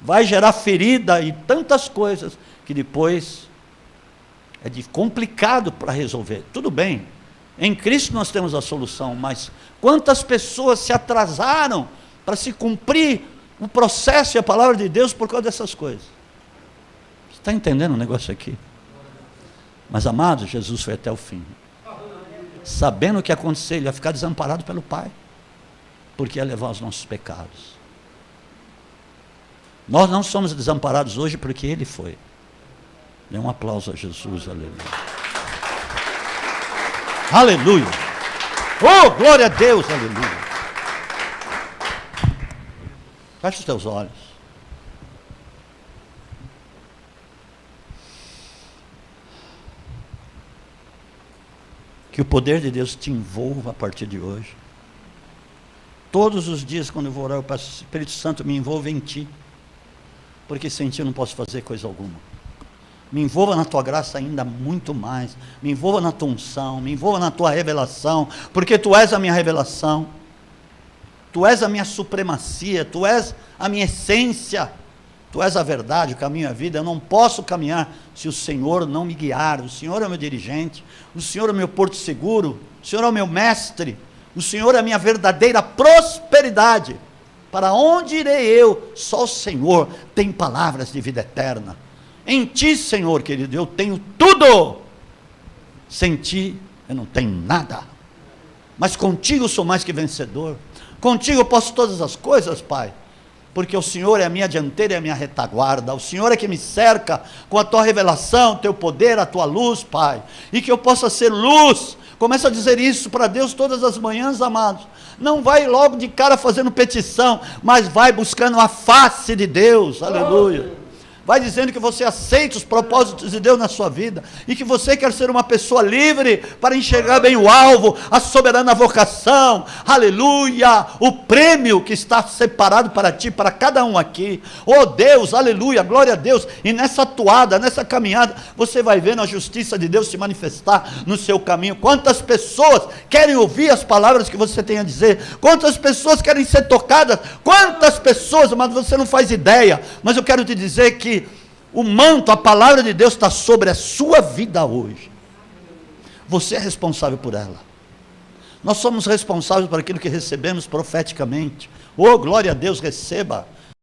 vai gerar ferida e tantas coisas, que depois é complicado para resolver. Tudo bem, em Cristo nós temos a solução, mas quantas pessoas se atrasaram para se cumprir o processo e a palavra de Deus por causa dessas coisas? Você está entendendo o negócio aqui? Mas, amados, Jesus foi até o fim. Sabendo o que ia acontecer, ele ia ficar desamparado pelo Pai, porque ia levar os nossos pecados. Nós não somos desamparados hoje porque ele foi. Dê um aplauso a Jesus, aleluia. Aleluia. Oh, glória a Deus, aleluia. Feche os teus olhos. Que o poder de Deus te envolva a partir de hoje. Todos os dias, quando eu vou orar, eu peço, Espírito Santo, me envolva em ti, porque sem ti eu não posso fazer coisa alguma. Me envolva na tua graça ainda muito mais, me envolva na tua unção, me envolva na tua revelação, porque tu és a minha revelação, tu és a minha supremacia, tu és a minha essência, tu és a verdade, o caminho e a vida. Eu não posso caminhar se o Senhor não me guiar. O Senhor é o meu dirigente, o Senhor é o meu porto seguro, o Senhor é o meu mestre, o Senhor é a minha verdadeira prosperidade. Para onde irei eu? Só o Senhor tem palavras de vida eterna. Em ti, Senhor querido, eu tenho tudo. Sem ti eu não tenho nada, mas contigo eu sou mais que vencedor. Contigo eu posso todas as coisas, Pai, porque o Senhor é a minha dianteira e a minha retaguarda. O Senhor é que me cerca com a tua revelação, o teu poder, a tua luz, Pai, e que eu possa ser luz. Começa a dizer isso para Deus todas as manhãs, amados. Não vai logo de cara fazendo petição, mas vai buscando a face de Deus, aleluia. Vai dizendo que você aceita os propósitos de Deus na sua vida, e que você quer ser uma pessoa livre, para enxergar bem o alvo, a soberana vocação, aleluia, o prêmio que está separado para ti, para cada um aqui. Oh Deus, aleluia, glória a Deus. E nessa toada, nessa caminhada, você vai vendo a justiça de Deus se manifestar no seu caminho. Quantas pessoas querem ouvir as palavras que você tem a dizer, quantas pessoas querem ser tocadas, quantas pessoas, mas você não faz ideia. Mas eu quero te dizer que o manto, a palavra de Deus está sobre a sua vida hoje. Você é responsável por ela. Nós somos responsáveis por aquilo que recebemos profeticamente. Oh, glória a Deus, receba.